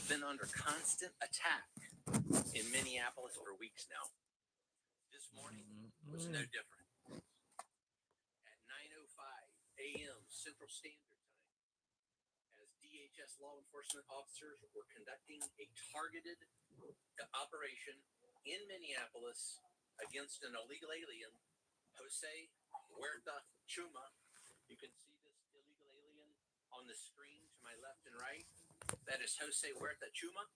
been under constant attack in Minneapolis for weeks now. This morning was no different. At 9:05 a.m. Central Standard Time, as DHS law enforcement officers were conducting a targeted operation in Minneapolis against an illegal alien, Jose Huerta Chuma. You can see this illegal alien on the screen to my left and right. That is Jose Huerta Chuma,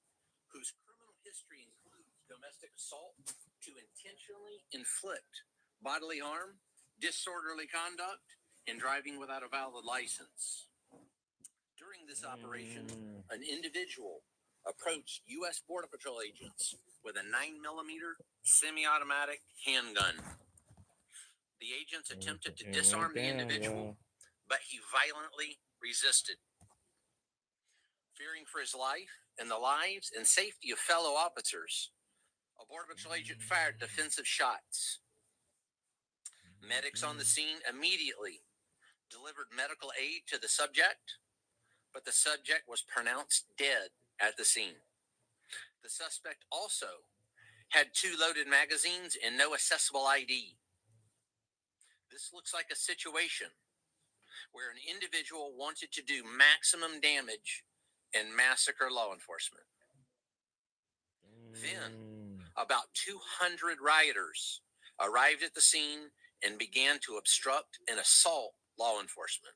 whose criminal history includes domestic assault to intentionally inflict bodily harm, disorderly conduct, and driving without a valid license. During this operation, an individual approached U.S. Border Patrol agents with a 9mm semi-automatic handgun. The agents attempted to disarm the individual, but he violently resisted. Fearing for his life and the lives and safety of fellow officers, a Border Patrol agent fired defensive shots. Medics on the scene immediately delivered medical aid to the subject, but the subject was pronounced dead at the scene. The suspect also had 2 loaded magazines and no accessible ID. This looks like a situation where an individual wanted to do maximum damage and massacre law enforcement. Then, about 200 rioters arrived at the scene and began to obstruct and assault law enforcement.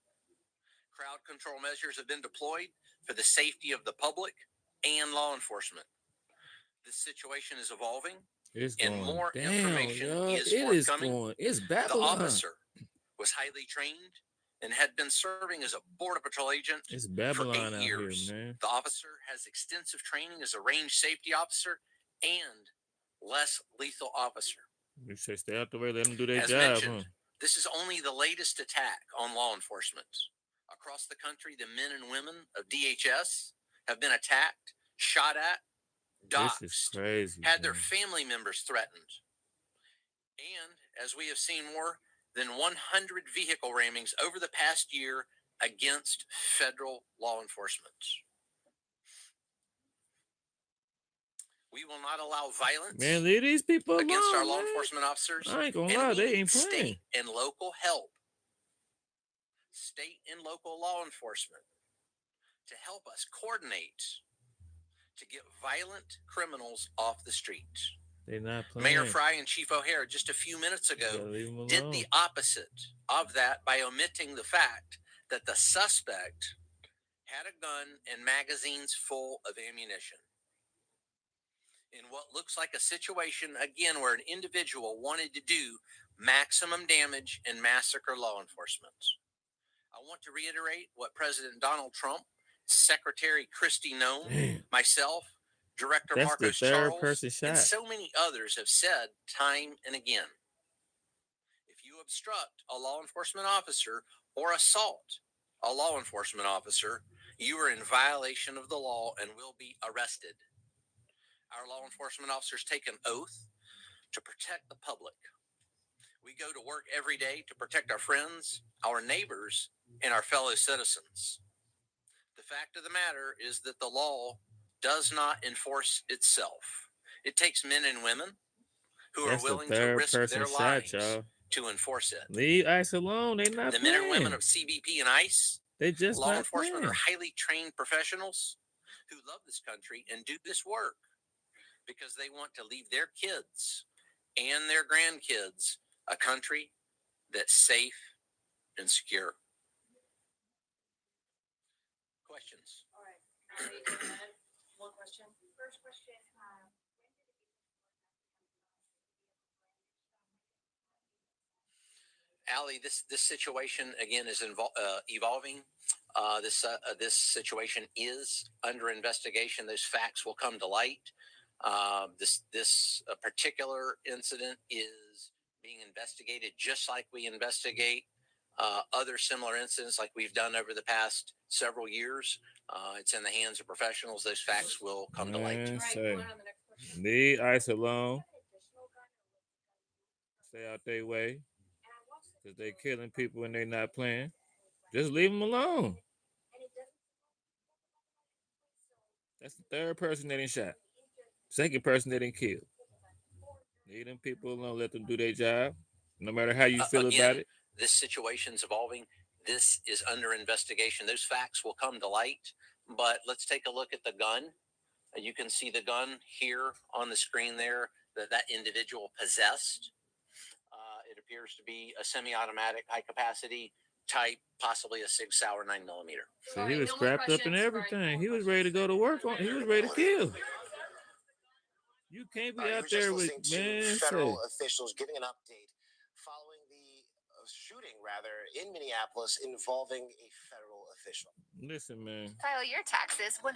Crowd control measures have been deployed for the safety of the public and law enforcement. This situation is evolving, and more information is forthcoming. The officer was highly trained and had been serving as a Border Patrol agent for 8 years. The officer has extensive training as a range safety officer and less lethal officer. You say stay out the way, let them do their As job. mentioned, this is only the latest attack on law enforcement. Across the country, the men and women of DHS have been attacked, shot at, doxxed, This is crazy, had their family members threatened. And as we have seen more than 100 vehicle rammings over the past year against federal law enforcement. We will not allow violence leave these people against alone, our law enforcement officers. I ain't gonna and lie, we they need ain't playing. state and local help. State and local law enforcement to help us coordinate to get violent criminals off the street. They not playing. Mayor Fry and Chief O'Hare just a few minutes ago did the opposite of that by omitting the fact that the suspect had a gun and magazines full of ammunition. In what looks like a situation, again, where an individual wanted to do maximum damage and massacre law enforcement. I want to reiterate what President Donald Trump, Secretary Kristi Noem, myself, Director Marcos Charles, and so many others have said time and again. If you obstruct a law enforcement officer or assault a law enforcement officer, you are in violation of the law and will be arrested. Our law enforcement officers take an oath to protect the public. We go to work every day to protect our friends, our neighbors, and our fellow citizens. The fact of the matter is that the law does not enforce itself. It takes men and women who are willing to risk their lives to enforce it. Leave ICE alone. They not the playing. Men and women of CBP and ICE, they just law not enforcement playing. are highly trained professionals who love this country and do this work because they want to leave their kids and their grandkids a country that's safe and secure. Questions? All right. One question. First question. Allie, this situation again is evolving. This situation is under investigation. Those facts will come to light. This particular incident is being investigated just like we investigate other similar incidents like we've done over the past several years. It's in the hands of professionals. Those facts will come to light. Leave ICE alone. Stay out their way. Because they killing people and they not playing. Just leave them alone. That's the third person that ain't shot. Second person that ain't killed. Leave them people alone. Let them do their job. No matter how you feel Again, about it. this situation's evolving. This is under investigation. Those facts will come to light. But let's take a look at the gun. You can see the gun here on the screen there that individual possessed. It appears to be a semi-automatic, high-capacity type, possibly a Sig Sauer 9mm. So he was strapped up and everything. He was ready to go to work on. He was ready to kill. You can't be out there with federal officials giving an update following the shooting, in Minneapolis involving a federal official. Listen, man. File your taxes 100%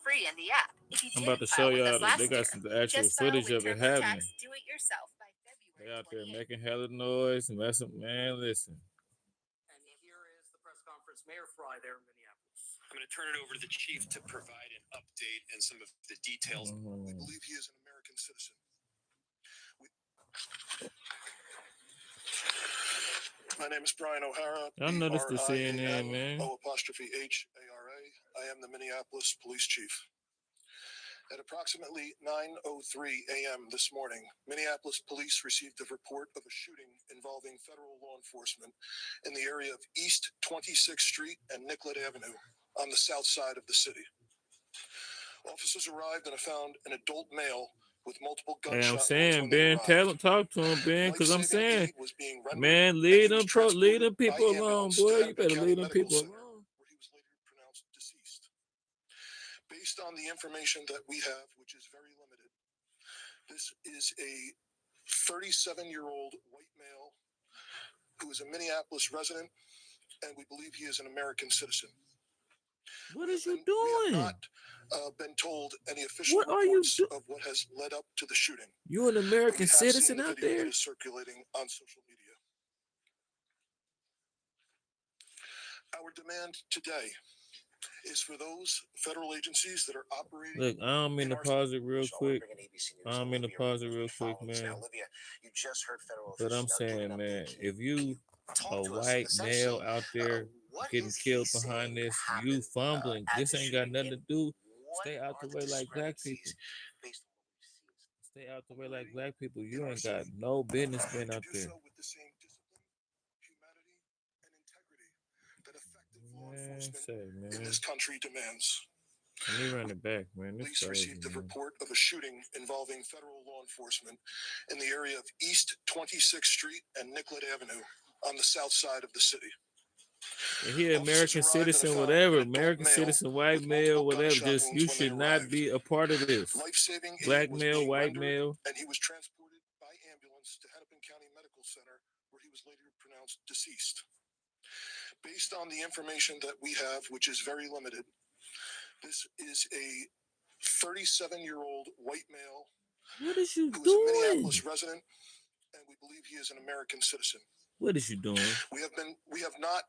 free in the app. If you I'm about to show y'all. They got some actual footage of it happening. Do it yourself by February. They out there making hella noise and messing. Man, listen. And here is the press conference. Mayor Fry there in Minneapolis. I'm going to turn it over to the chief to provide an update and some of the details. Mm-hmm. We believe he is an American citizen. My name is Brian O'Hara. I noticed the CNN, man. O''Hara. I am the Minneapolis police chief. At approximately 9:03 a.m. this morning, Minneapolis police received a report of a shooting involving federal law enforcement in the area of East 26th Street and Nicollet Avenue on the south side of the city. Officers arrived and found an adult male with multiple gunshot wounds. I'm saying, Ben, talk to him, Ben, because I'm saying, man, lead them people alone, boy. You better lead them people alone. Where he was later pronounced deceased. Based on the information that we have, which is very limited, this is a 37-year-old white male who is a Minneapolis resident, and we believe he is an American citizen. What is you We doing? have not been told any official What are you reports of what has led up to the shooting. You an American citizen out there? That is circulating on social media. Our demand today is for those federal agencies that are operating. Look, I don't mean to pause it real quick. I don't mean to pause it real quick, man. Olivia, you just heard federal But I'm saying, man, if you a white male out there getting killed behind this, you fumbling. This ain't got nothing to do. Stay out the way like black people. Stay out the way like black people. You ain't got no business being out there. With the same discipline, humanity, and integrity that effective law enforcement in this country demands. Let me run it back, man. This Police crazy, received a man. report of a shooting involving federal law enforcement in the area of East 26th Street and Nicollet Avenue on the south side of the city. And he American citizen, whatever, American citizen, white male, whatever. Just you should not be a part of this. Black male, white male. And he was transported by ambulance to Hennepin County Medical Center, where he was later pronounced deceased. Based on the information that we have, which is very limited, this is a 37-year-old white male. What is you who is doing? A Minneapolis resident, and we believe he is an American citizen. What is you doing? We have not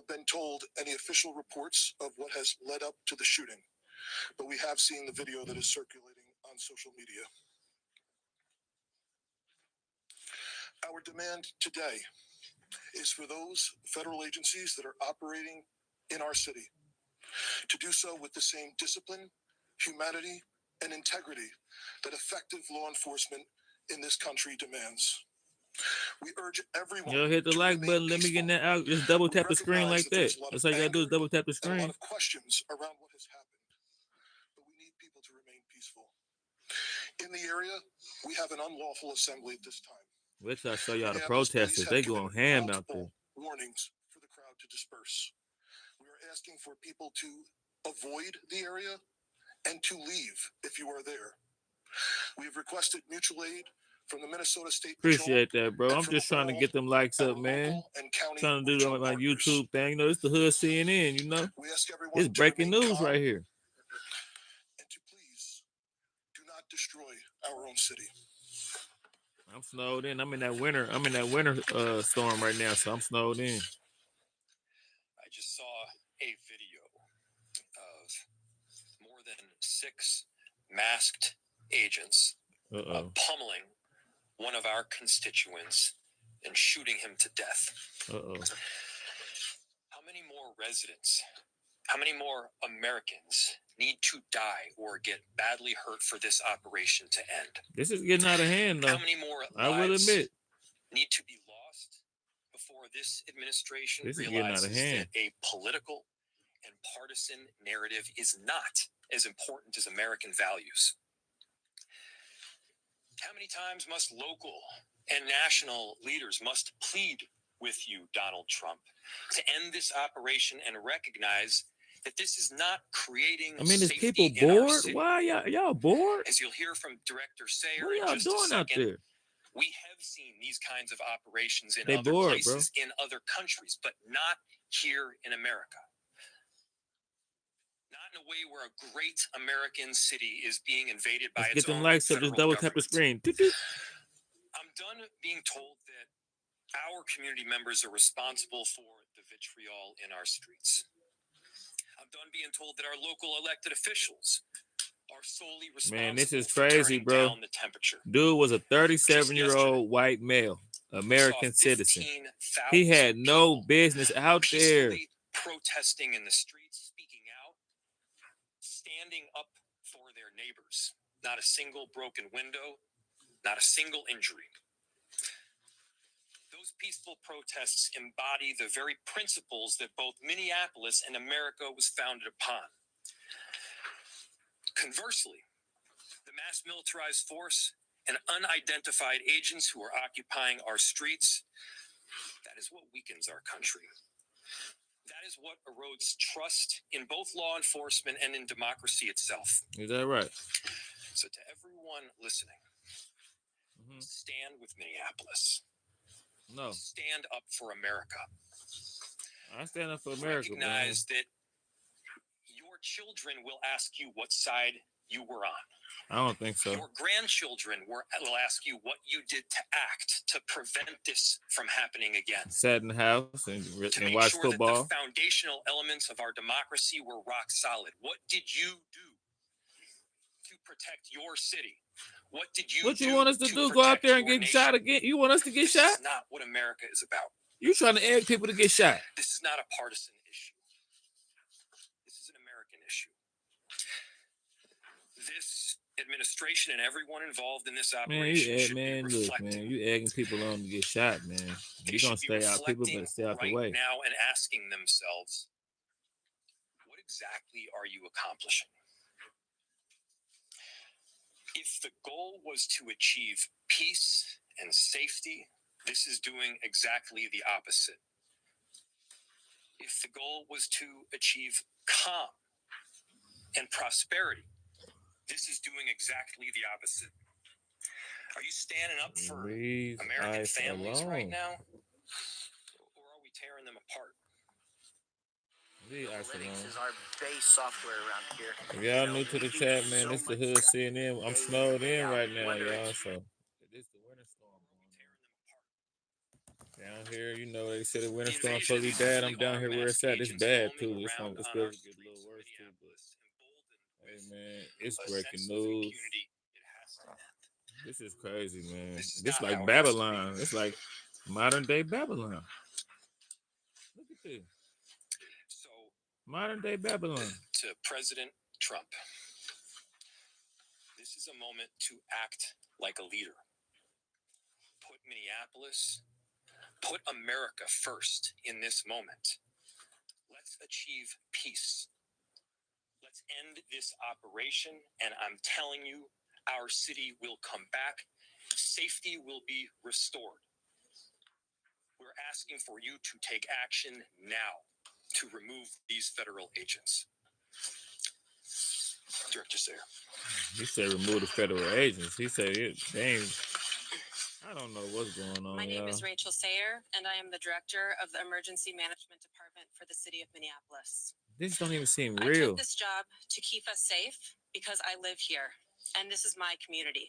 been told any official reports of what has led up to the shooting, but we have seen the video that is circulating on social media. Our demand today is for those federal agencies that are operating in our city to do so with the same discipline, humanity, and integrity that effective law enforcement in this country demands. We urge everyone. Yo, hit the like button. Let me get that out. Just double tap the screen like that. That's all you gotta do is double tap the screen. A lot of questions around what has happened, but we need people to remain peaceful. In the area, we have an unlawful assembly at this time. Wait till I show y'all the protesters. They going ham out there. Warnings for the crowd to disperse. We are asking for people to avoid the area and to leave if you are there. We have requested mutual aid from the Minnesota State Appreciate that, bro. I'm just trying to get them likes up, man. Trying to do my YouTube thing. You know, it's the Hood CNN, you know. It's breaking news right here. And to please do not destroy our own city. I'm snowed in. I'm in that winter storm right now, so I'm snowed in. I just saw a video of more than 6 masked agents pummeling one of our constituents and shooting him to death. How many more residents How many more Americans need to die or get badly hurt for this operation to end? This is getting out of hand, though. How many more I will lives admit. need to be lost before this administration This is getting out of realizes hand. that a political and partisan narrative is not as important as American values? How many times must local and national leaders must plead with you, Donald Trump, to end this operation and recognize that this is not creating I mean, is safety people in our bored? city? Why y'all bored? As you'll hear from Director Sayer What are in y'all just a doing out second, there? we have seen these kinds of operations in They other bored, places, in other countries, but not here in America. Not in a way where a great American city is being invaded by Let's its get them own lights up. Just federal double tap the government. screen. Toot, toot. I'm done being told that our community members are responsible for the vitriol in our streets. I'm done being told that our local elected officials are solely responsible Man, this is for crazy, turning bro. down the temperature. Dude was a 37-year-old white male, American citizen. He had no business out there. Peacefully protesting in the streets, speaking out, standing up for their neighbors. Not a single broken window, not a single injury. Those peaceful protests embody the very principles that both Minneapolis and America was founded upon. Conversely, the mass militarized force and unidentified agents who are occupying our streets, that is what weakens our country. That is what erodes trust in both law enforcement and in democracy itself. Is that right? So to everyone listening, stand with Minneapolis. No. Stand up for America. I stand up for America, Recognize that your children will ask you what side you were on. I don't think so. Your grandchildren will ask you what you did to act to prevent this from happening again. Sat in the house and watched sure football. That the foundational elements of our democracy were rock solid. What did you do to protect your city? What did you What you do want us to do? Go out protect there and your get nation? shot again? You want us to get This shot? is not what America is about. You trying to egg people to get shot? This is not a partisan issue. This is an American issue. This administration and everyone involved in this operation should be reflecting. Man, you egging people on to get shot, man. You're gonna stay out. People better stay out the way now and asking themselves, what exactly are you accomplishing? If the goal was to achieve peace and safety, this is doing exactly the opposite. If the goal was to achieve calm and prosperity, this is doing exactly the opposite. Are you standing up for American families right now? Or are we tearing them apart? Analytics is our base software around here. If y'all new to the chat, man, this the Hood CNN. I'm snowed in right now, y'all. So this the winter storm down here. You know, they said the winter storm supposed to be bad. I'm down here where it's at. It's bad too. It's supposed to get a little worse too. But hey, man, it's breaking news. This is crazy, man. This like Babylon. It's like modern day Babylon. Look at this. Modern day Babylon. To President Trump, this is a moment to act like a leader. Put Minneapolis, put America first in this moment. Let's achieve peace. Let's end this operation, and I'm telling you, our city will come back. Safety will be restored. We're asking for you to take action now to remove these federal agents. Director Sayer. He said remove the federal agents. He said it. Dang. I don't know what's going on. My name is Rachel Sayer, and I am the director of the Emergency Management Department for the city of Minneapolis. This don't even seem I real. took this job to keep us safe because I live here, and this is my community.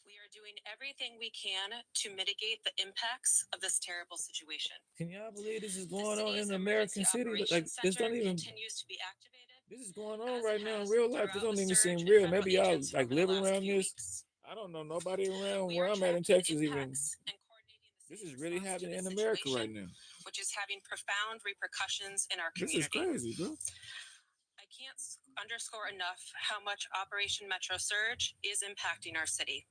We are doing everything we can to mitigate the impacts of this terrible situation. Can y'all believe this is going on in an American city? Like this don't even continues to be activated. This is going on right now in real life. This don't even seem real. Maybe y'all like live around this. I don't know nobody around where I'm at in Texas even This is really response to happening this in America right situation, now. which is having profound repercussions in our This is community. crazy, bro. I can't underscore enough how much Operation Metro Surge is impacting our city.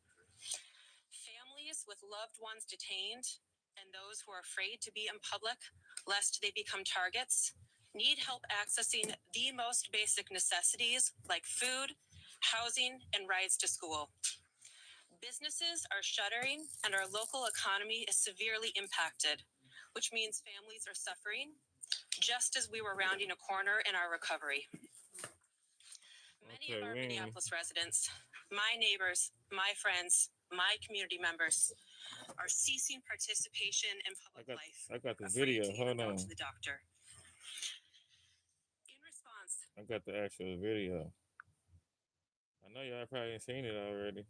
Families with loved ones detained and those who are afraid to be in public lest they become targets need help accessing the most basic necessities like food, housing, and rides to school. Businesses are shuttering and our local economy is severely impacted, which means families are suffering just as we were rounding a corner in our recovery. Many of our Minneapolis residents, my neighbors, my friends, my community members, are ceasing participation in public life. I got the afraid video. to even Hold go on. to the doctor. In response, I got the actual video. I know y'all probably ain't seen it already.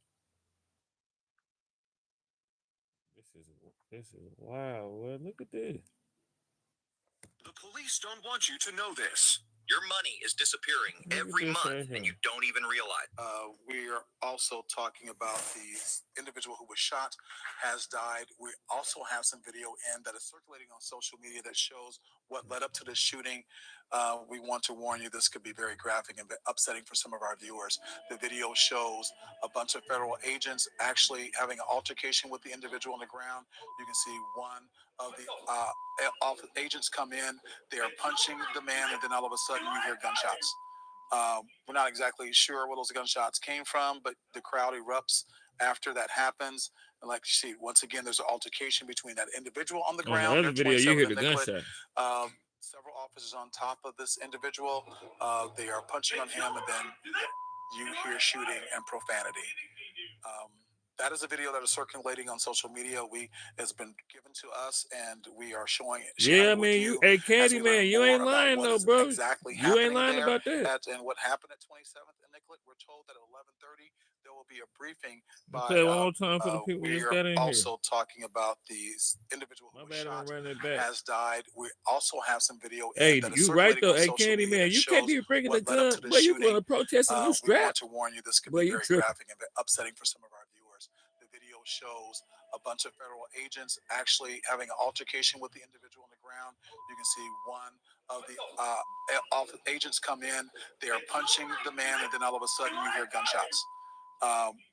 This is wow. Well, look at this. The police don't want you to know this. Your money is disappearing Look at every this month, right and here. you don't even realize. We are also talking about the individual who was shot, has died. We also have some video in that is circulating on social media that shows what led up to this shooting. We want to warn you, this could be very graphic and upsetting for some of our viewers. The video shows a bunch of federal agents actually having an altercation with the individual on the ground. You can see one of the agents come in, they are punching the man, and then all of a sudden you hear gunshots. We're not exactly sure where those gunshots came from, but the crowd erupts after that happens. And like you see, once again, there's an altercation between that individual on the On the ground. other video, you hear the gunshot. Several officers on top of this individual. They are punching on him, and then you hear shooting and profanity. That is a video that is circulating on social media. It's been given to us, and we are sharing Yeah, it with man, you. hey, As we learn Candyman, you more ain't about lying what though, is bro. exactly You ain't happening lying there about that. and what happened at 27th and Nicollet. We're told that at 11:30 there will be a briefing by. Play one more time for the people We just are got in here. also talking about the individual who My was bad, I'm shot, running it back. has died. We also have some video Hey, that is you right circulating though. on Hey, social media Candyman, that you can't shows be bringing the what led up gun. to the Boy, you shooting. going to protest and you We want strapped. to warn you, this could Boy, be you very tripping. graphic and upsetting for some of our viewers. The video shows a bunch of federal agents actually having an altercation with the individual on the ground. You can see one of the agents come in, they are punching the man, and then all of a sudden you hear gunshots.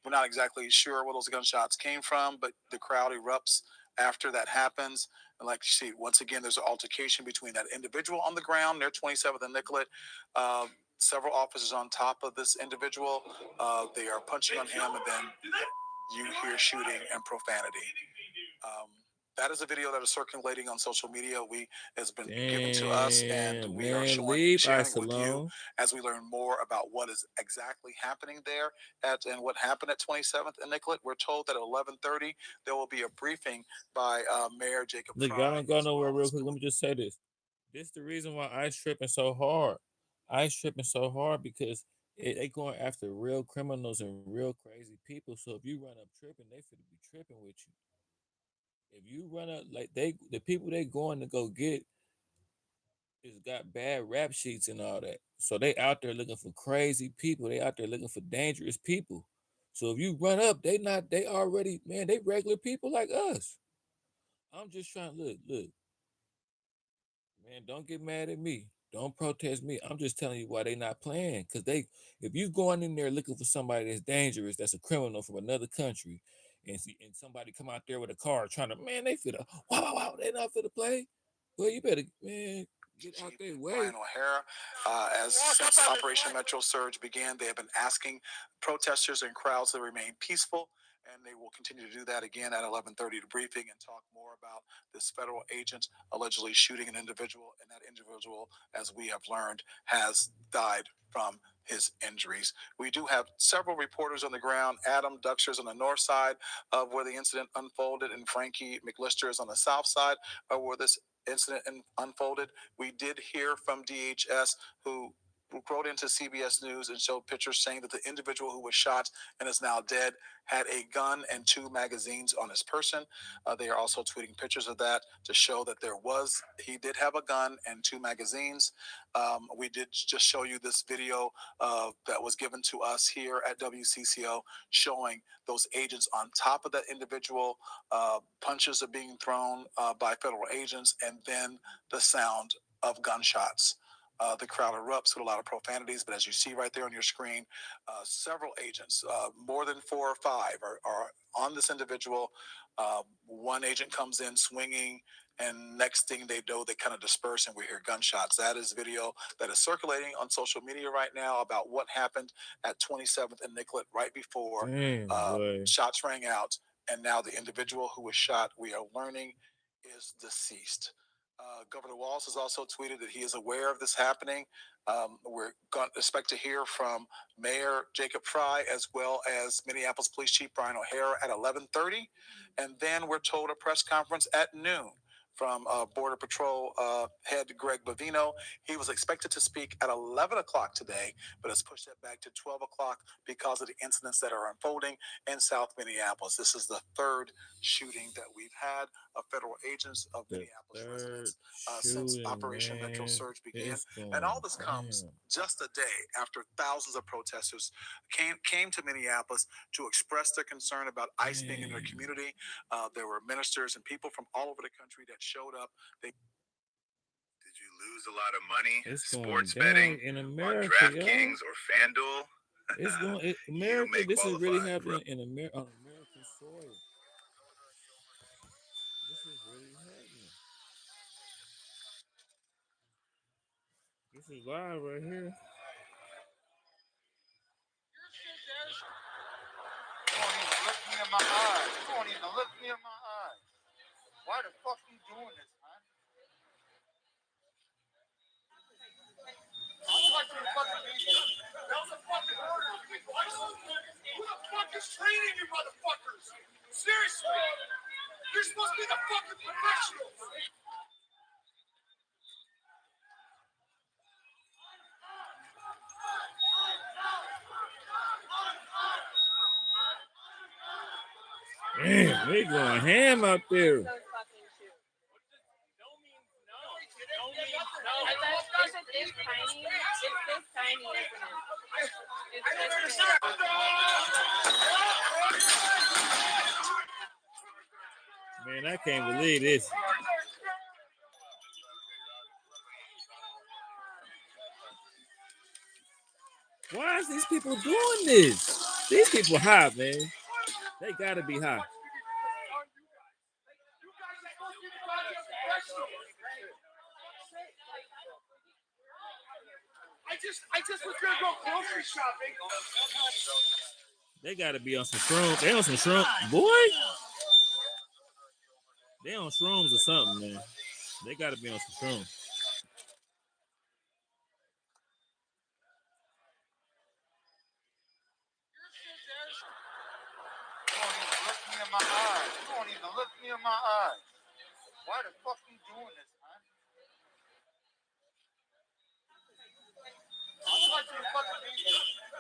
We're not exactly sure where those gunshots came from, but the crowd erupts after that happens. And like you see, once again, there's an altercation between that individual on the ground near 27th and Nicollet. Several officers on top of this individual. They are punching on him, and then you hear shooting and profanity. That is a video that is circulating on social media. It's been given to us, and we are sharing it with you as we learn more about what is exactly happening there and what happened at 27th and Nicollet. We're told that at 11:30 there will be a briefing by Mayor Jacob. Look, y'all don't go nowhere real quick. Let me just say this. This the reason why ICE tripping so hard. ICE tripping so hard because they going after real criminals and real crazy people. So if you run up tripping, they finna be tripping with you. If you run up like the people they going to go get is got bad rap sheets and all that. So they out there looking for crazy people. They out there looking for dangerous people. So if you run up, they already, man, they regular people like us. I'm just trying to look. Man, don't get mad at me. Don't protest me. I'm just telling you why they not playing. Cause if you going in there looking for somebody that's dangerous, that's a criminal from another country, and somebody come out there with a car trying to, man, they finna, wow, they not finna play. Well, you better, man, get out their way. Brian O'Hara, since Operation Metro Surge began, they have been asking protesters and crowds to remain peaceful, and they will continue to do that again at 11:30 to briefing and talk more about this federal agent allegedly shooting an individual, and that individual, as we have learned, has died from his injuries. We do have several reporters on the ground. Adam Duxter is on the north side of where the incident unfolded, and Frankie McLister is on the south side of where this incident unfolded. We did hear from DHS, who wrote into CBS News and showed pictures saying that the individual who was shot and is now dead had a gun and 2 magazines on his person. They are also tweeting pictures of that to show that he did have a gun and 2 magazines. We did just show you this video that was given to us here at WCCO showing those agents on top of that individual. Punches are being thrown by federal agents, and then the sound of gunshots. The crowd erupts with a lot of profanities, but as you see right there on your screen, several agents, more than 4 or 5, are on this individual. One agent comes in swinging, and next thing they know, they kind of disperse, and we hear gunshots. That is video that is circulating on social media right now about what happened at 27th and Nicollet right before shots rang out, and now the individual who was shot, we are learning, is deceased. Governor Walz has also tweeted that he is aware of this happening. We're going to expect to hear from Mayor Jacob Fry as well as Minneapolis Police Chief Brian O'Hara at 11:30, and then we're told a press conference at noon from Border Patrol head Greg Bovino. He was expected to speak at 11 o'clock today, but has pushed that back to 12 o'clock because of the incidents that are unfolding in South Minneapolis. This is the 3rd shooting that we've had of federal agents of Minneapolis residents since Operation Metro Surge began. And all this comes just a day after thousands of protesters came to Minneapolis to express their concern about ICE being in their community. There were ministers and people from all over the country that showed up. Did you lose a lot of money sports betting in America, on DraftKings or FanDuel? It's going America. This is really happening in America, on American soil. This is really happening. This is live right here. You won't even look me in my eyes. You won't even look me in my eyes. Why the fuck you doing this, man? I'll talk to the fucking media. That was a fucking order. Who the fuck is training you motherfuckers? Seriously. You're supposed to be the fucking professionals. Man, they going ham out there. Man, I can't believe this. Why is these people doing this? These people hot, man. They gotta be hot. I just was gonna go grocery shopping. They gotta be on some shrooms. They on some shrooms, boy. They on shrooms or something, man. They gotta be on some shrooms. You won't even look me in my eyes. You won't even look me in my eyes. Why the fuck you doing this, man? I'll talk to the fucking media.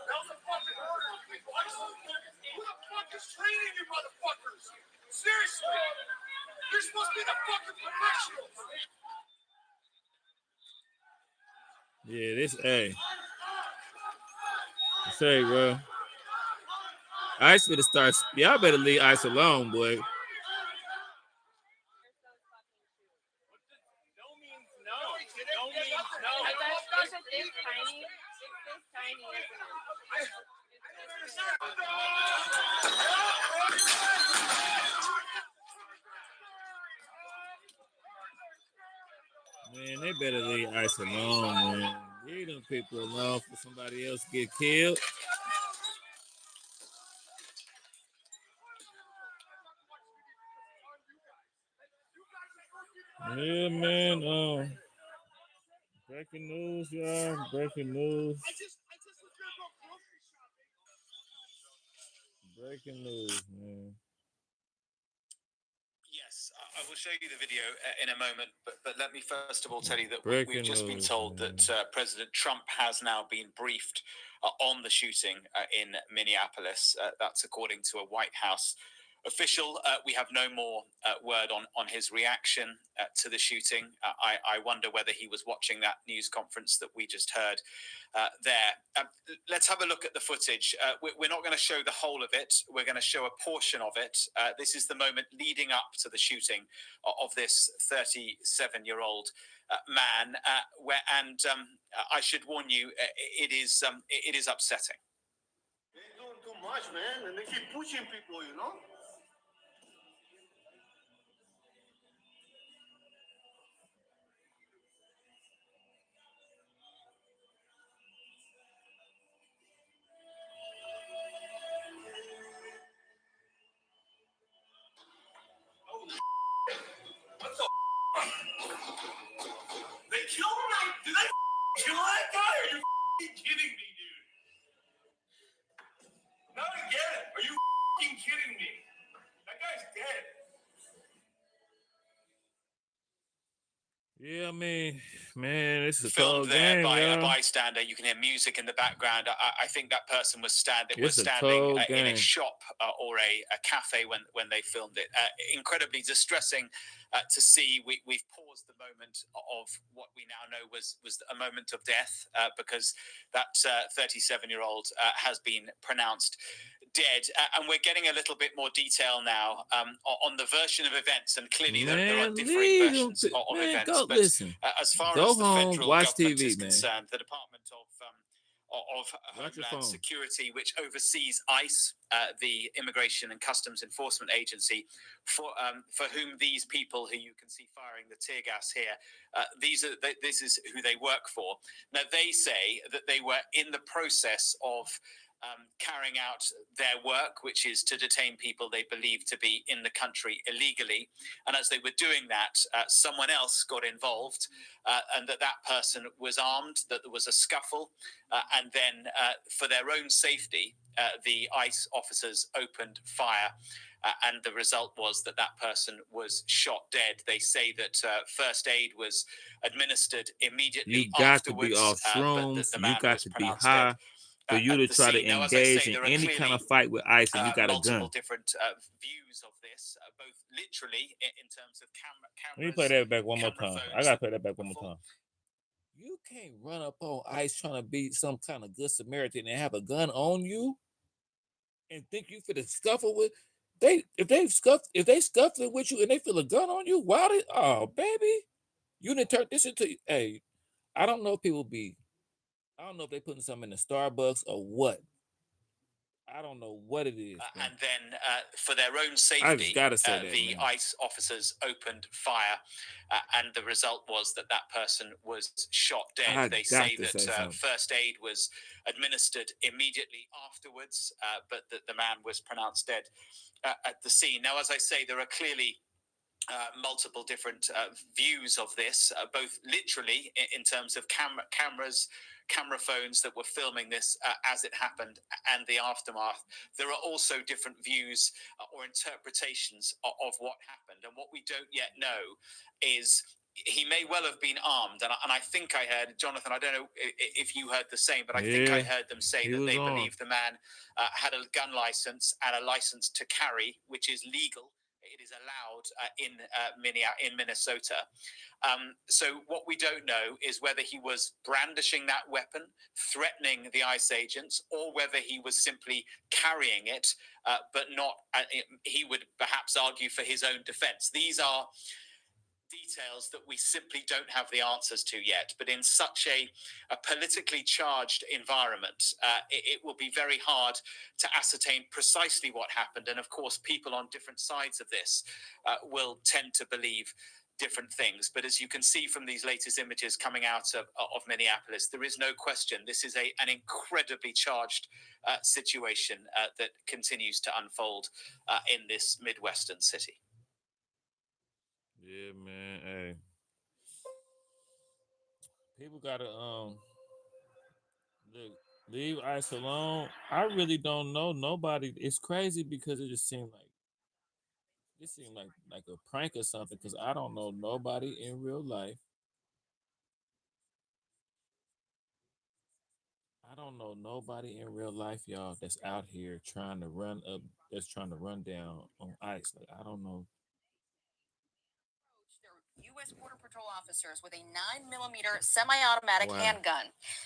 That was a fucking order. Who the fuck is training you motherfuckers? Seriously. You're supposed to be the fucking professionals. Yeah, this, hey. I say, bro. Ice finna start. Y'all better leave Ice alone, boy. Man, they better leave Ice alone, man. Leave them people alone for somebody else to get killed. Yeah, man. Breaking news, y'all. Breaking news. Breaking news, man. Yes, I would will show you the video in a moment, but let me first of all tell you that Breaking we've just been news, told man. that President Trump has now been briefed on the shooting in Minneapolis. That's according to a White House official. We have no more word on his reaction to the shooting. I wonder whether he was watching that news conference that we just heard there. Let's have a look at the footage. We're not going to show the whole of it. We're going to show a portion of it. This is the moment leading up to the shooting of this 37-year-old man. I should warn you, it is upsetting. They're doing too much, man, and they keep pushing people, you know. What the? They killed him? Did they kill that guy? Are you kidding me, dude? Not again. Are you kidding me? That guy's dead. Yeah, I mean, man, it's a Filmed cold there game, by a y'all. bystander. You can hear music in the background. I think that person was standing It's a standing cold in a game. shop or a cafe when they filmed it. Incredibly distressing to see. We've paused the moment of what we now know was a moment of death because that 37-year-old has been pronounced dead, and we're getting a little bit more detail now on the version of events, and clearly there are differing versions of events. Go But listen. as far Go as the home, federal watch government TV, is man. concerned, the Department of Watch your Homeland phone. Security, which oversees ICE, the Immigration and Customs Enforcement Agency, for whom these people who you can see firing the tear gas here, this is who they work for. Now they say that they were in the process of carrying out their work, which is to detain people they believe to be in the country illegally. And as they were doing that, someone else got involved, and that person was armed, that there was a scuffle, and then for their own safety, the ICE officers opened fire. And the result was that person was shot dead. They say that first aid was administered immediately You got afterwards. to be off shrooms. You got to be high. For you to try to engage in any kind of fight with ICE, and you got a gun. Multiple different views of this, both literally in terms of cameras. Let me play that back one more time. I gotta play that back one more time. You can't run up on ICE trying to be some kind of good Samaritan and have a gun on you, and think you finna scuffle with. If they scuffling with you and they feel a gun on you, baby, you didn't turn this into. Hey, I don't know if people be. I don't know if they putting something in the Starbucks or what. I don't know what it is. And then for their own safety, I just gotta say that, the man. ICE officers opened fire, and the result was that person was shot dead. They say that first aid was administered immediately afterwards, but that the man was pronounced dead at the scene. Now, as I say, there are clearly multiple different views of this, both literally in terms of camera phones that were filming this as it happened, and the aftermath. There are also different views or interpretations of what happened. And what we don't yet know is he may well have been armed. And I think I heard, Jonathan, I don't know if you heard the same, but I think I heard them say that they believe the man had a gun license and a license to carry, which is legal. It is allowed in Minnesota. So what we don't know is whether he was brandishing that weapon, threatening the ICE agents, or whether he was simply carrying it, but not. He would perhaps argue for his own defense. These are details that we simply don't have the answers to yet. But in such a politically charged environment, it will be very hard to ascertain precisely what happened. And of course, people on different sides of this will tend to believe different things. But as you can see from these latest images coming out of Minneapolis, there is no question this is an incredibly charged situation that continues to unfold in this Midwestern city. Yeah, man. Hey, people gotta leave ICE alone. I really don't know nobody. It's crazy because it just seems like This seems like a prank or something because I don't know nobody in real life. I don't know nobody in real life, y'all, that's out here trying to run up, that's trying to run down on ICE. Like I don't know. U.S. Border Patrol officers with a 9mm semi-automatic Wow. handgun.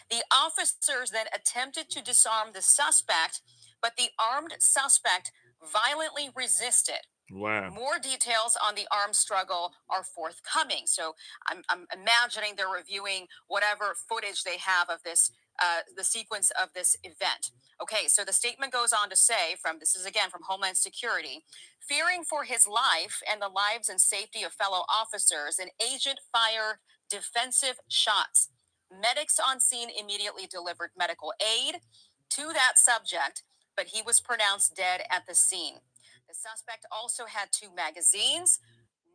The officers then attempted to disarm the suspect, but the armed suspect violently resisted. Wow. More details on the armed struggle are forthcoming. So I'm imagining they're reviewing whatever footage they have of this, the sequence of this event. Okay, so the statement goes on to say, this is again from Homeland Security, fearing for his life and the lives and safety of fellow officers, an agent fired defensive shots. Medics on scene immediately delivered medical aid to that subject, but he was pronounced dead at the scene. The suspect also had 2 magazines,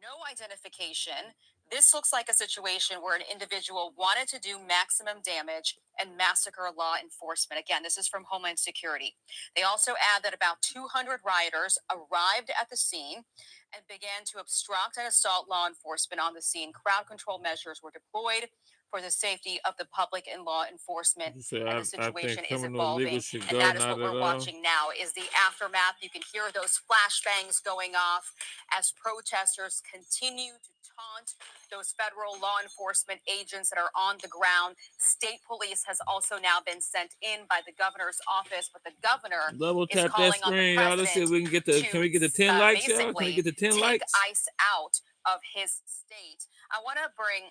no identification. This looks like a situation where an individual wanted to do maximum damage and massacre law enforcement. Again, this is from Homeland Security. They also add that about 200 rioters arrived at the scene and began to obstruct and assault law enforcement on the scene. Crowd control measures were deployed for the safety of the public and law enforcement. You say And the I situation think is criminal legal evolving, should and go, that is not what at we're all. watching now is the aftermath. You can hear those flashbangs going off as protesters continue to taunt those federal law enforcement agents that are on the ground. State police has also now been sent in by the governor's office, but the governor Double is tap that calling on the screen, y'all. Let's see if president we can get the. Can we get the 10 likes, y'all? Can we basically get the 10 take likes? ICE out of his state. I want to bring.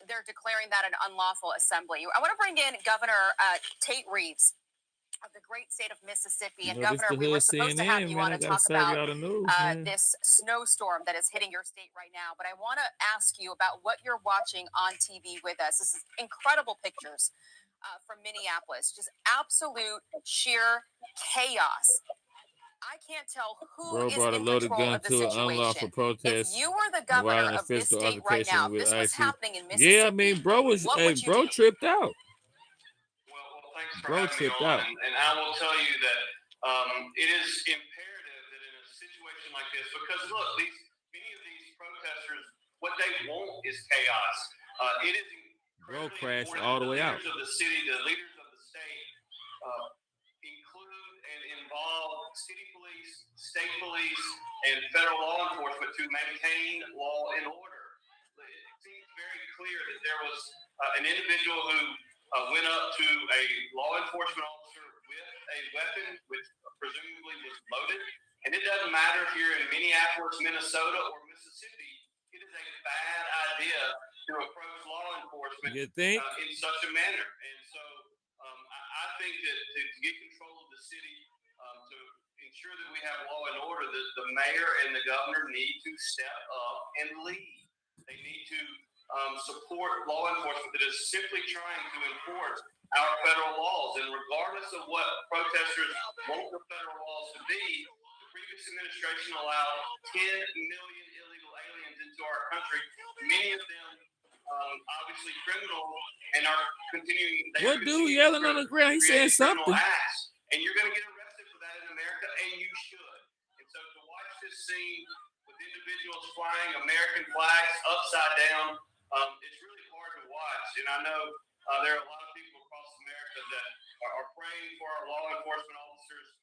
They're declaring that an unlawful assembly. I want to bring in Governor Tate Reeves of the great state of Mississippi. You And know, this Governor, the we were hood supposed to CNN, have you man. on I to gotta talk serve about y'all the news, man. this snowstorm that is hitting your state right now. But I want to ask you about what you're watching on TV with us. This is incredible pictures from Minneapolis, just absolute sheer chaos. I can't tell who Bro is brought a in loaded control gun of the to an unlawful situation. If protest you were the and governor violent of this physical state right now, altercation if with this was ICE. happening in Mississippi, Yeah, I mean, bro was, what hey, would you bro do? tripped out. Well, thanks for Bro having me tripped on. out. And I will tell you that it is imperative that in a situation like this, because look, many of these protesters, what they want is chaos. It is Bro incredibly crashed important all that the way out. leaders of the city, the leaders of the state, include and involve city police, state police, and federal law enforcement to maintain law and order. It seems very clear that there was an individual who went up to a law enforcement officer with a weapon, which presumably was loaded. And it doesn't matter if you're in Minneapolis, Minnesota, or Mississippi. It is a bad idea to approach law enforcement You think? in such a manner. And so I think that to get control of the city, to ensure that we have law and order, the mayor and the governor need to step up and lead. They need to support law enforcement that is simply trying to enforce our federal laws. And regardless of what protesters want the federal laws to be, the previous administration allowed 10 million illegal aliens into our country, many of them obviously criminal, and are continuing. What dude yelling on the ground? He saying something. Acts, and you're going to get arrested for that in America, and you should. And so to watch this scene with individuals flying American flags upside down, it's really hard to watch. And I know there are a lot of people across America that are praying for our law enforcement officers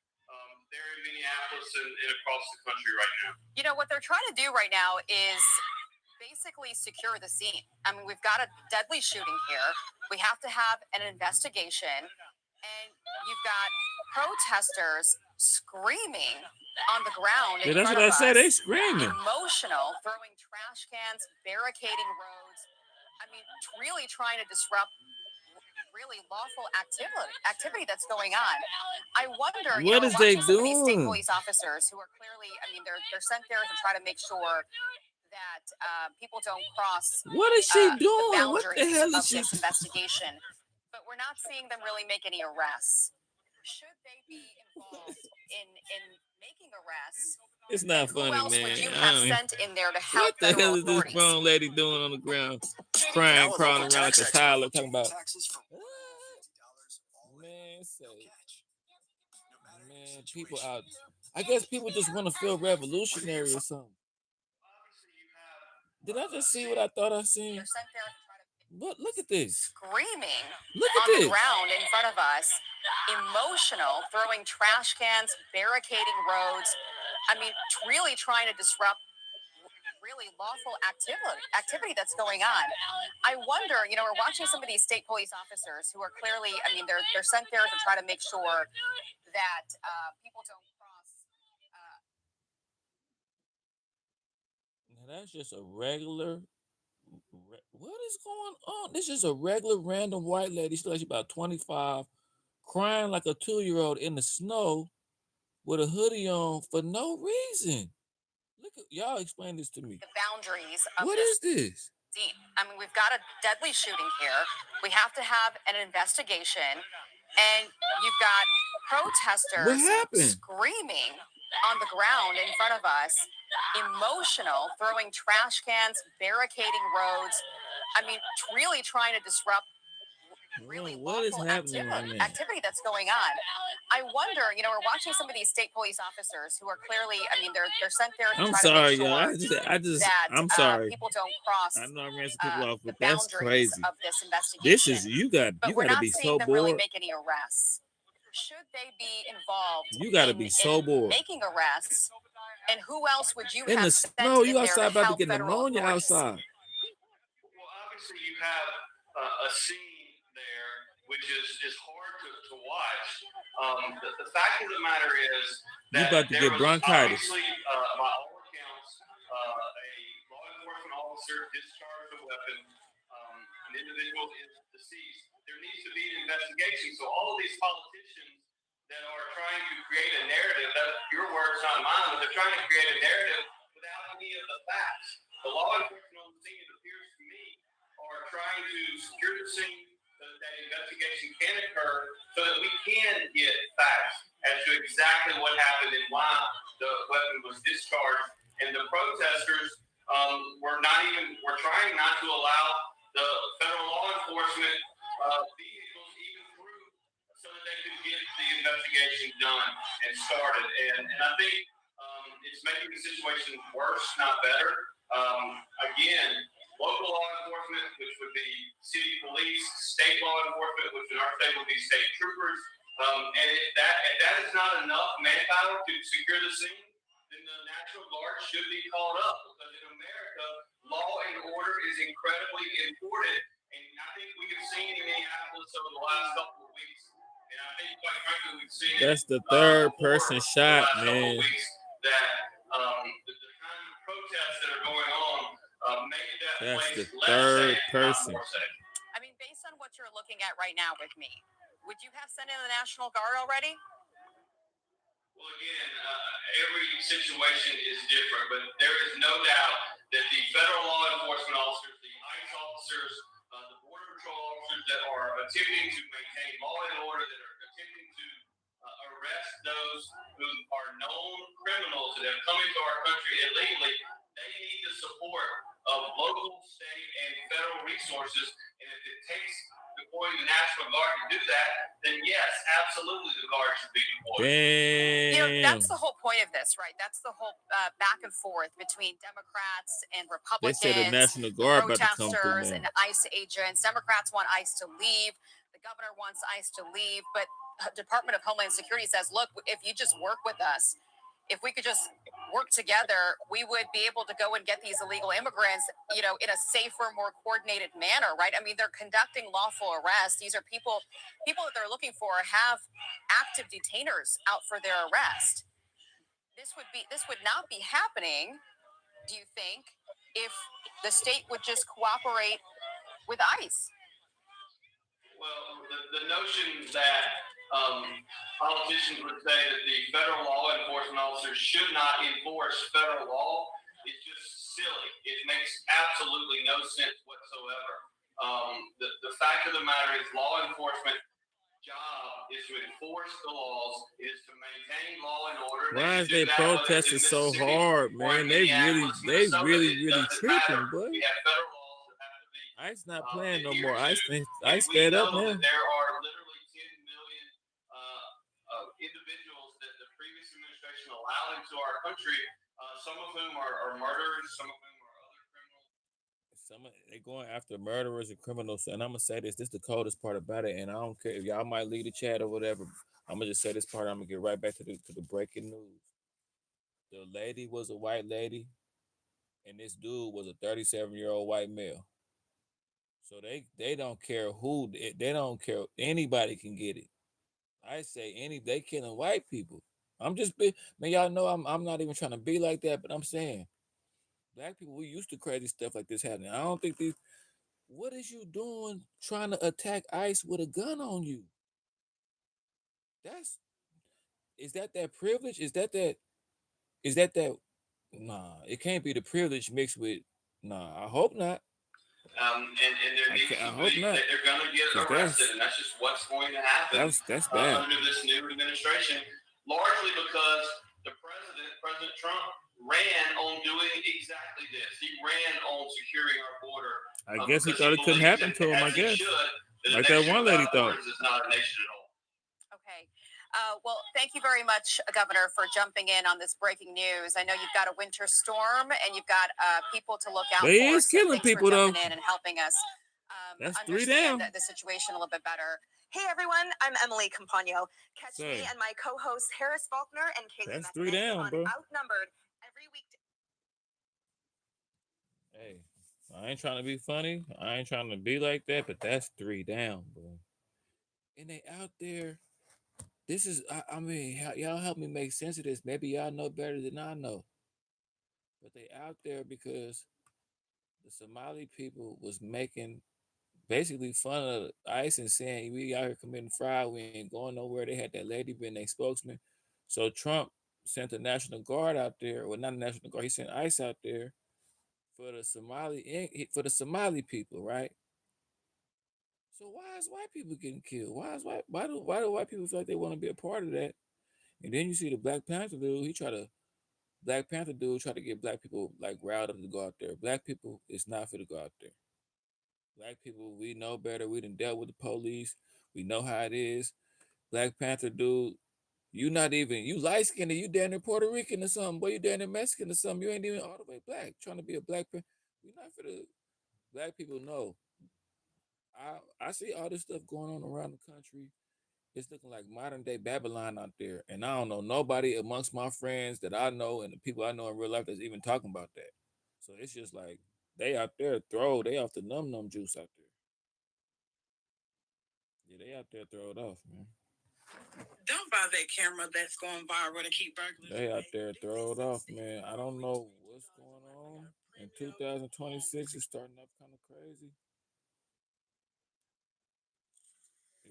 there in Minneapolis and across the country right now. You know, what they're trying to do right now is basically secure the scene. I mean, we've got a deadly shooting here. We have to have an investigation. And you've got protesters screaming on the ground. Yeah, that's what I said. They screaming. Emotional, throwing trash cans, barricading roads. I mean, really trying to disrupt really lawful activity that's going on. I wonder, What is they some of these state doing? police officers who are clearly, I mean, they're sent there to try to make sure that people don't cross What is she the doing? What the boundaries hell of is she? this investigation. But we're not seeing them really make any arrests. Should they be involved in making arrests? It's not funny, Who else man. would you have sent in there to help What the hell is this authorities? grown lady doing on the ground, crying, crawling around like a toddler, talking about? Man, say, man, people out I guess people just want to feel revolutionary or something. Did I just see what I thought I seen? They're sent there to try to Look at this. screaming Look at on the this. ground in front of us, emotional, throwing trash cans, barricading roads. I mean, really trying to disrupt really lawful activity that's going on. I wonder, you know, we're watching some of these state police officers who are clearly, I mean, they're sent there to try to make sure that people don't cross. Now that's just a regular. What is going on? This is a regular random white lady. She's like about 25, crying like a 2-year-old in the snow with a hoodie on for no reason. Look at y'all explain this to me. The boundaries of What this is this? scene. I mean, we've got a deadly shooting here. We have to have an investigation, and you've got protesters What happened? screaming on the ground in front of us, emotional, throwing trash cans, barricading roads. I mean, really trying to disrupt really what is lawful happening right now? activity that's going on. I wonder, you know, we're watching some of these state police officers who are clearly, I mean, they're sent there to I'm try sorry, to make y'all. sure I'm sorry. people don't cross I know I ran some people off, the but that's boundaries crazy. of this investigation. This is you got But we're to not be seeing so them really bored. make any arrests. Should they be involved? You got to be so bored. Making arrests. And who else would you In have the sent snow, in you there outside to about to help get federal pneumonia authorities? outside. Well, obviously you have a scene there which is hard to watch. The fact of the matter is You that about to there get was bronchitis. obviously, by all accounts, a law enforcement officer discharged a weapon. An individual is deceased. There needs to be an investigation. So all of these politicians that are trying to create a narrative, that's your words, not mine, but they're trying to create a narrative without any of the facts. The law enforcement on the scene, it appears to me, are trying to secure the scene so that investigation can occur so that we can get facts as to exactly what happened and why the weapon was discharged. And the protesters were trying not to allow the federal law enforcement vehicles even through so that they could get the investigation done and started. And I think it's making the situation worse, not better. Again, local law enforcement, which would be city police, state law enforcement, which in our state would be state troopers. And if that is not enough manpower to secure the scene, then the National Guard should be called up. Because in America, law and order is incredibly important. And I think we have seen in Minneapolis over the last couple of weeks. And I think, quite frankly, we've seen That's the third person shot, man. That the kind of protests that are going on make that That's place the less third safe, person. not more safe. I mean, based on what you're looking at right now with me, would you have sent in the National Guard already? Well, again, every situation is different, but there is no doubt that the federal law enforcement officers, the ICE officers, the Border Patrol officers that are attempting to maintain law and order, that are attempting to arrest those who are known criminals that have come into our country illegally, they need the support of local, state, and federal resources. And if it takes deploying the National Guard to do that, then yes, absolutely the Guard should be deployed. Damn. You know, that's the whole point of this, right? That's the whole back and forth between Democrats and Republicans. They said the National Guard about to come through protesters now. and ICE agents. Democrats want ICE to leave. The governor wants ICE to leave, but Department of Homeland Security says, look, if you just work with us, if we could just work together, we would be able to go and get these illegal immigrants, you know, in a safer, more coordinated manner, right? I mean, they're conducting lawful arrests. These are people that they're looking for have active detainers out for their arrest. This would not be happening, do you think, if the state would just cooperate with ICE? Well, the notion that politicians would say that the federal law enforcement officers should not enforce federal law is just silly. It makes absolutely no sense whatsoever. The fact of the matter is law enforcement job is to enforce the laws, is to maintain law and order. Why is they protesting so hard, man? They really tripping, boy. We have federal laws that have to be ICE not playing no more. ICE fed up now. There are literally 10 million individuals that the previous administration allowed into our country, some of whom are murderers, some of whom are other criminals. They going after murderers and criminals, and I'm gonna say this. This is the coldest part about it, and I don't care if y'all might lead the chat or whatever. I'm gonna just say this part. I'm gonna get right back to the breaking news. The lady was a white lady, and this dude was a 37-year-old white male. So they don't care who, they don't care, anybody can get it. I say they killing white people. Man, y'all know I'm not even trying to be like that, but I'm saying black people, we used to crazy stuff like this happening. I don't think these. What is you doing trying to attack ICE with a gun on you? Is that privilege? Is that nah, it can't be the privilege mixed with nah, I hope not. And there needs to be, they're going to get arrested, and that's just what's going to happen That's bad. under this new administration, largely because President Trump, ran on doing exactly this. He ran on securing our border. I guess he thought it couldn't happen to him, I guess. Like that one lady thought. Is not a nation at all. Okay. Well, thank you very much, Governor, for jumping in on this breaking news. I know you've got a winter storm and you've got people to look out for. They is killing people, though. In and helping us That's 3 understand down. the situation a little bit better. Hey everyone, I'm Emily Campagno. Catch me and my co-hosts Harris Faulkner and Kaylee That's 3 down, on bro. Outnumbered every week. Hey, I ain't trying to be funny. I ain't trying to be like that, but that's 3 down, bro. And they out there. This is, I mean, y'all help me make sense of this. Maybe y'all know better than I know. But they out there because the Somali people was making basically fun of ICE and saying we out here committing fraud, we ain't going nowhere. They had that lady being their spokesman. So Trump sent the National Guard out there, well, not the National Guard, he sent ICE out there for the Somali people, right? So why is white people getting killed? Why do white people feel like they want to be a part of that? And then you see the Black Panther dude, try to get black people like riled up to go out there. Black people is not for to go out there. Black people, we know better. We done dealt with the police. We know how it is. Black Panther dude, you light skinned, you damn near Puerto Rican or something. Boy, you damn near Mexican or something. You ain't even all the way black. Trying to be a Black Panther. We not for the black people, no. I see all this stuff going on around the country. It's looking like modern day Babylon out there. And I don't know nobody amongst my friends that I know and the people I know in real life that's even talking about that. So it's just like they out there they off the num juice out there. Yeah, they out there throw it off, man. Don't buy that camera that's going viral to keep burglars. They out there throw it off, man. I don't know what's going on. In 2026, it's starting off kind of crazy.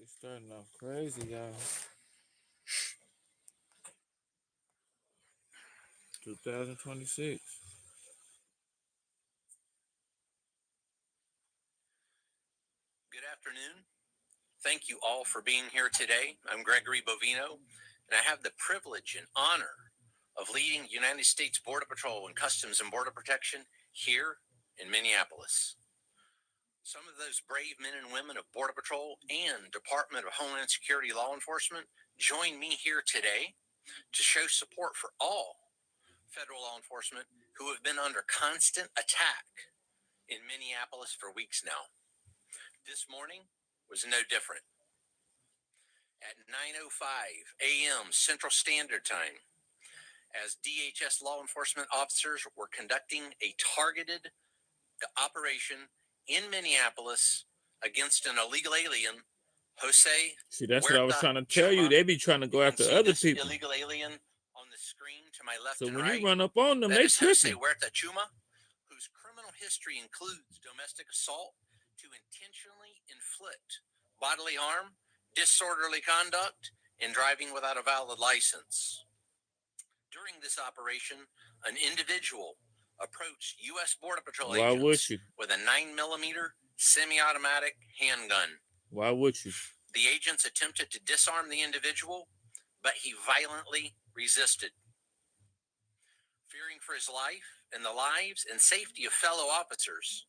It's starting off crazy, y'all. 2026. Good afternoon. Thank you all for being here today. I'm Gregory Bovino, and I have the privilege and honor of leading United States Border Patrol and Customs and Border Protection here in Minneapolis. Some of those brave men and women of Border Patrol and Department of Homeland Security law enforcement join me here today to show support for all federal law enforcement who have been under constant attack in Minneapolis for weeks now. This morning was no different. At 9:05 a.m. Central Standard Time, as DHS law enforcement officers were conducting a targeted operation in Minneapolis against an illegal alien, Jose. See, that's what I was trying to tell you. They be trying to go after other people. Illegal alien on the screen to my left so and when right. You run up on them, they tripping. Jose Huerta Chuma, whose criminal history includes domestic assault to intentionally inflict bodily harm, disorderly conduct, and driving without a valid license. During this operation, an individual approached U.S. Border Patrol agents with a 9mm semi-automatic handgun. Why would you? The agents attempted to disarm the individual, but he violently resisted. Fearing for his life and the lives and safety of fellow officers,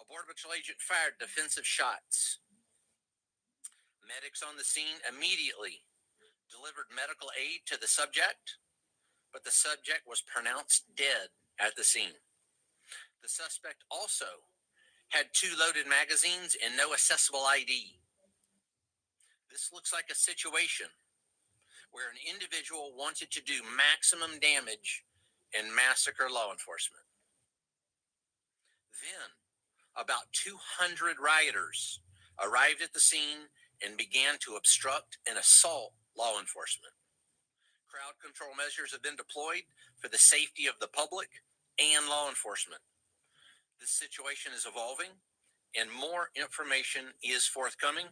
a Border Patrol agent fired defensive shots. Medics on the scene immediately delivered medical aid to the subject, but the subject was pronounced dead at the scene. The suspect also had 2 loaded magazines and no accessible ID. This looks like a situation where an individual wanted to do maximum damage and massacre law enforcement. Then, about 200 rioters arrived at the scene and began to obstruct and assault law enforcement. Crowd control measures have been deployed for the safety of the public and law enforcement. This situation is evolving and more information is forthcoming.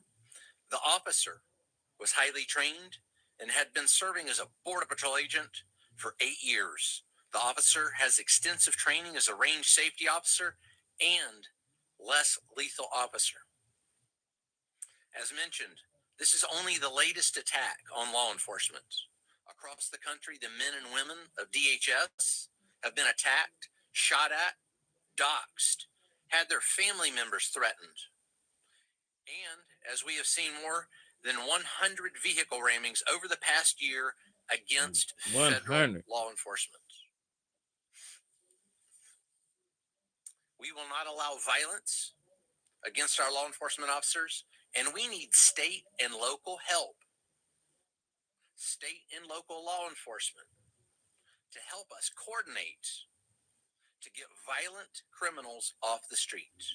The officer was highly trained and had been serving as a Border Patrol agent for 8 years. The officer has extensive training as a range safety officer and less lethal officer. As mentioned, this is only the latest attack on law enforcement. Across the country, the men and women of DHS have been attacked, shot at, doxxed, had their family members threatened. And as we have seen more than 100 vehicle rammings over the past year against 100 federal law enforcement. We will not allow violence against our law enforcement officers, and we need state and local help. State and local law enforcement to help us coordinate to get violent criminals off the streets.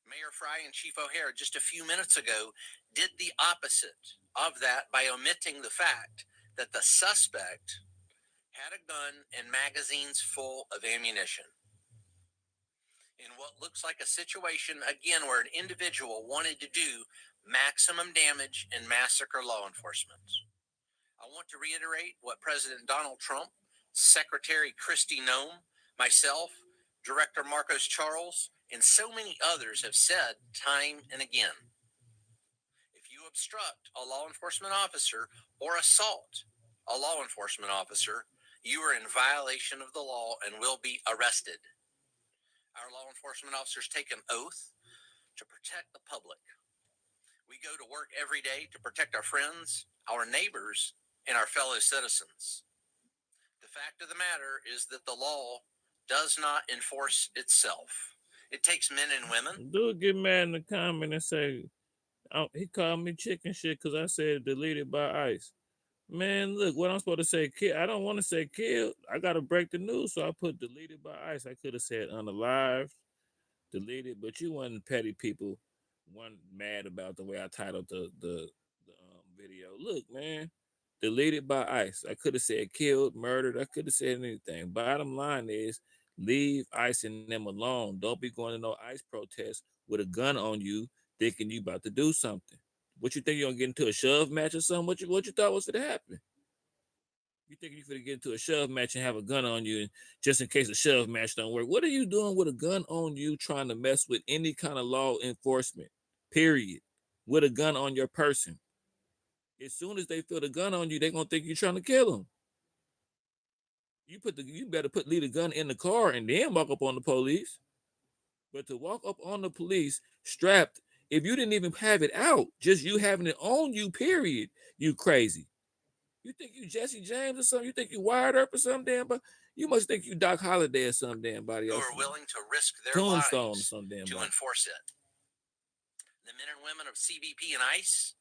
Mayor Fry and Chief O'Hare just a few minutes ago did the opposite of that by omitting the fact that the suspect had a gun and magazines full of ammunition. In what looks like a situation, again, where an individual wanted to do maximum damage and massacre law enforcement. I want to reiterate what President Donald Trump, Secretary Kristi Noem, myself, Director Marcos Charles, and so many others have said time and again. If you obstruct a law enforcement officer or assault a law enforcement officer, you are in violation of the law and will be arrested. Our law enforcement officers take an oath to protect the public. We go to work every day to protect our friends, our neighbors, and our fellow citizens. The fact of the matter is that the law does not enforce itself. It takes men and women. Dude get mad in the comment and say, he called me chicken shit because I said deleted by ICE. Man, look, what I'm supposed to say, I don't want to say killed. I got to break the news, so I put deleted by ICE. I could have said unalived, deleted, but you wasn't petty people. One mad about the way I titled the video. Look, man, deleted by ICE. I could have said killed, murdered. I could have said anything. Bottom line is, leave ICE and them alone. Don't be going to no ICE protest with a gun on you, thinking you about to do something. What you think, you're gonna get into a shove match or something? What you thought was gonna happen? You think you're gonna get into a shove match and have a gun on you, and just in case a shove match don't work? What are you doing with a gun on you, trying to mess with any kind of law enforcement? Period. With a gun on your person. As soon as they feel the gun on you, they're gonna think you're trying to kill them. You better leave the gun in the car and then walk up on the police. But to walk up on the police strapped, if you didn't even have it out, just you having it on you, period, you crazy. You think you Jesse James or something? You think you wired up or something, damn? But you must think you Doc Holliday or some damn body Who else. are willing to risk their Tombstone lives or some damn to body. enforce it. The men and women of CBP and ICE,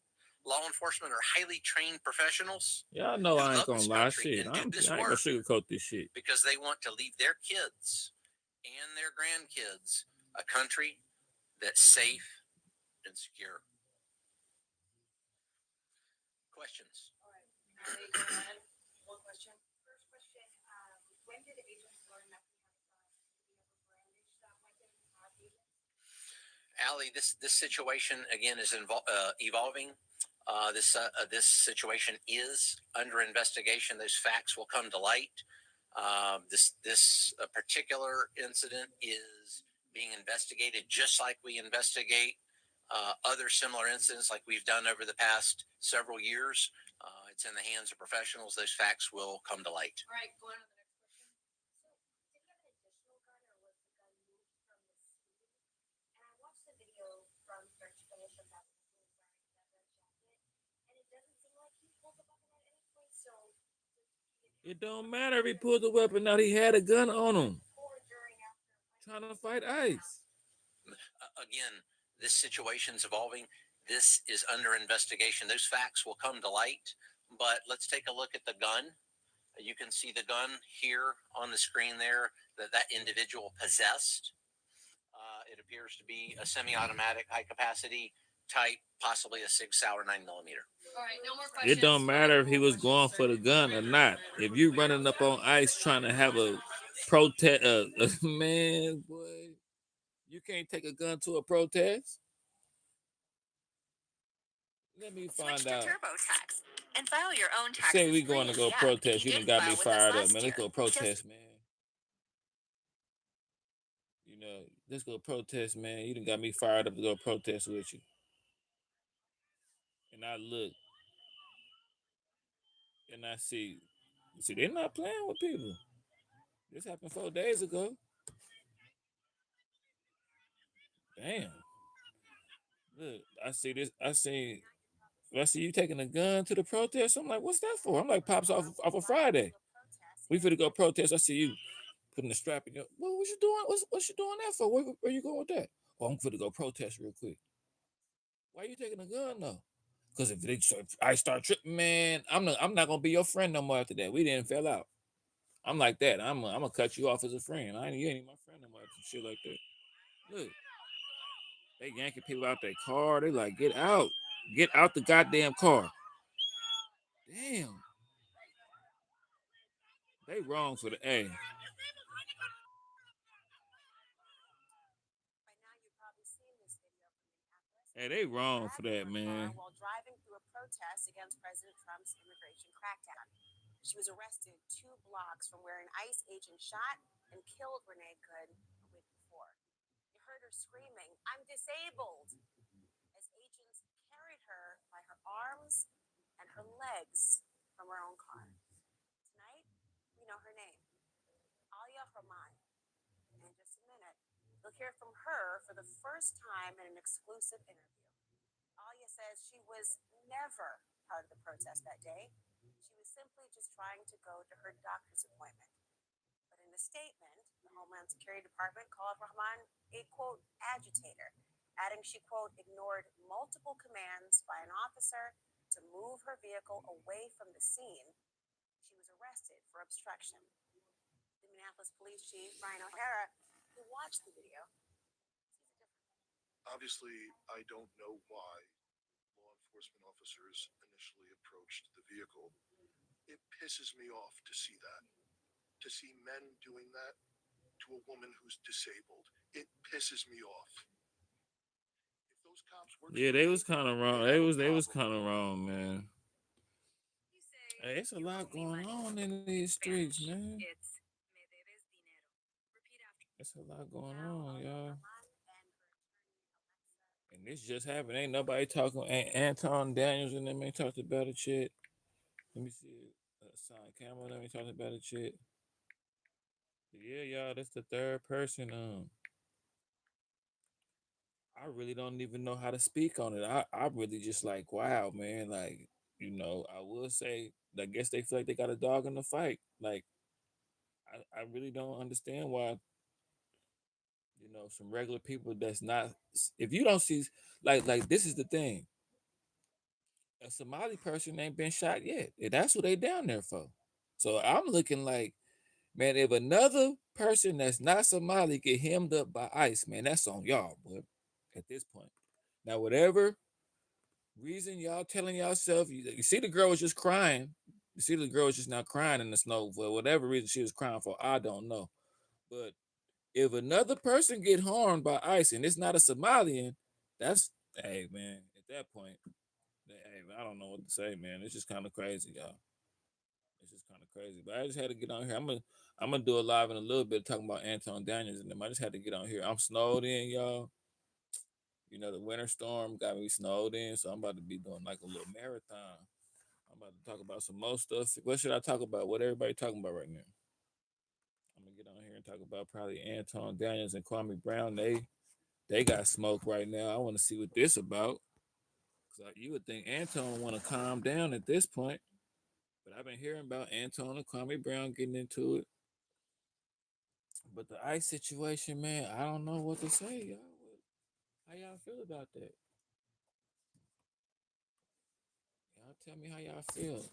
law enforcement, are highly trained professionals. Y'all know I ain't gonna lie, shit. And I do ain't this gonna work sugarcoat this shit. because they want to leave their kids and their grandkids a country that's safe and secure. Questions? All right. Allie, go ahead. One question. First question, when did agents learn that we have brandished that weapon agents? Allie, this situation again is evolving. This situation is under investigation. Those facts will come to light. This particular incident is being investigated just like we investigate other similar incidents like we've done over the past several years. It's in the hands of professionals. Those facts will come to light. All right, go on to the next question. So, did he have an additional gun, or was the gun moved from the scene? And I watched the video from start to finish of that when he was wearing that red jacket, and it doesn't seem like he pulled the weapon at any point. So, It don't matter if he pulled the weapon out. He had a gun on him, trying to fight ICE. Again, this situation's evolving. This is under investigation. Those facts will come to light. But let's take a look at the gun. You can see the gun here on the screen there that individual possessed. It appears to be a semi-automatic, high-capacity type, possibly a Sig Sauer 9mm. All right, no more questions. It don't matter if he was going for the gun or not. If you running up on ICE trying to have a protest, man, boy, you can't take a gun to a protest. Let me find Switch to out. TurboTax and file your own taxes. Say we going to go Yeah, protest. You done got me didn't file with us fired up, last man. year. Let's go protest, man. You know, let's go protest, man. You done got me fired up to go protest with you. And I look and I see, they're not playing with people. This happened 4 days ago. Damn. Look, I see this. I see you taking a gun to the protest. I'm like, what's that for? I'm like, pops off a Friday. We finna go protest. I see you putting the strap in your. Well, what you doing? What you doing that for? Where you going with that? Oh, I'm finna go protest real quick. Why you taking a gun though? Because if I start tripping, man, I'm not gonna be your friend no more after that. We didn't fell out. I'm like that. I'm gonna cut you off as a friend. You ain't my friend no more. Some shit like that. Look, they yanking people out their car. They like, get out the goddamn car. Damn, they wrong for the A. Hey, they wrong for that, man. While driving through a protest against President Trump's immigration crackdown. She was arrested 2 blocks from where an ICE agent shot and killed Renee Good a week before. You heard her screaming, "I'm disabled," as agents carried her by her arms and her legs from her own car. Tonight, we know her name, Alia Rahman. And in just a minute, you'll hear from her for the first time in an exclusive interview. Alia says she was never part of the protest that day. She was simply just trying to go to her doctor's appointment. But in a statement, the Homeland Security Department called Rahman a, quote, agitator, adding she, quote, ignored multiple commands by an officer to move her vehicle away from the scene. She was arrested for obstruction. The Minneapolis Police Chief, Brian O'Hara, who watched the video, Obviously, I don't know why law enforcement officers initially approached the vehicle. It pisses me off to see that. To see men doing that to a woman who's disabled. It pisses me off. If those cops were They was kind of wrong. They was kind of wrong, man. Hey, it's a lot going on in these streets, man. It's a lot going on, y'all. And this just happened. Ain't nobody talking. Ain't Anton Daniels and them ain't talked about it shit. Let me see. Sign camera. Let me talk about it shit. Yeah, y'all. That's the third person. I really don't even know how to speak on it. I really just like, wow, man. Like, I will say, I guess they feel like they got a dog in the fight. Like, I really don't understand why, some regular people that's not, if you don't see, like this is the thing. A Somali person ain't been shot yet. And that's what they down there for. So I'm looking like, man, if another person that's not Somali get hemmed up by ICE, man, that's on y'all, boy, at this point. Now, whatever reason y'all telling yourself, you see the girl was just crying. You see the girl was just now crying in the snow for whatever reason she was crying for. I don't know. But if another person get harmed by ICE and it's not a Somalian, that's, hey, man, at that point, hey, I don't know what to say, man. It's just kind of crazy, y'all. It's just kind of crazy. But I just had to get on here. I'm gonna do a live in a little bit talking about Anton Daniels and them. I just had to get on here. I'm snowed in, y'all. The winter storm got me snowed in, so I'm about to be doing like a little marathon. I'm about to talk about some more stuff. What should I talk about? What everybody talking about right now? I'm gonna get on here and talk about probably Anton Daniels and Kwame Brown. They got smoke right now. I want to see what this about. Cause you would think Anton want to calm down at this point, But I've been hearing about Anton and Kwame Brown getting into it. But the ICE situation, man, I don't know what to say, y'all. How y'all feel about that? Y'all tell me how y'all feel.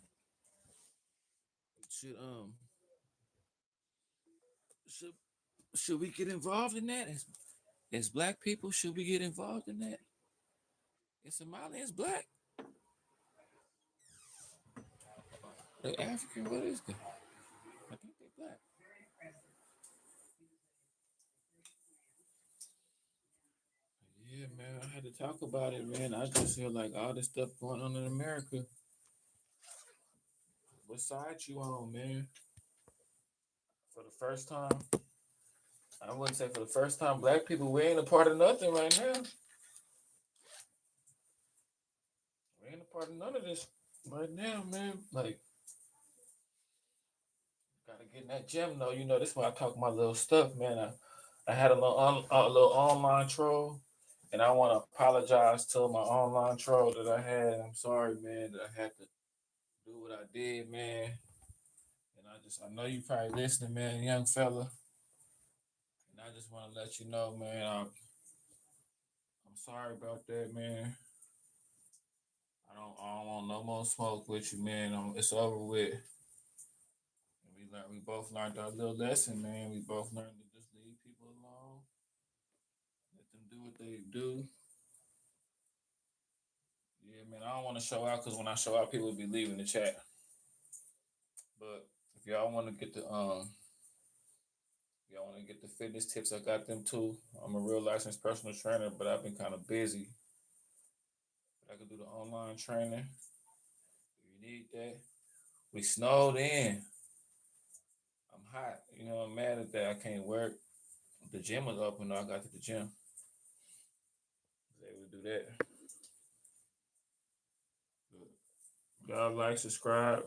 Should should should we get involved in that as black people? Should we get involved in that? Is Somalians black? They African? What is that? I think they black. Yeah, man, I had to talk about it, man. I just feel like all this stuff going on in America. What side you on, man? For the first time, I wouldn't say for the first time, black people, we ain't a part of nothing right now. We ain't a part of none of this right now, man. Like, gotta get in that gym though. You know, this is why I talk my little stuff, man. I had a little online troll, and I want to apologize to my online troll that I had. I'm sorry, man, that I had to do what I did, man. And I know you probably listening, man, young fella. And I just want to let you know, man, I'm sorry about that, man. I don't want no more smoke with you, man. It's over with. And we both learned our little lesson, man. We both learned to just leave people alone. Let them do what they do. Yeah, man. I don't want to show out because when I show out, people will be leaving the chat. But if y'all want to get the fitness tips, I got them too. I'm a real licensed personal trainer, but I've been kind of busy. But I can do the online training. If you need that, we snowed in. I'm hot. You know, I'm mad at that. I can't work. The gym was open though. I got to the gym. I was able to do that. But y'all like, subscribe.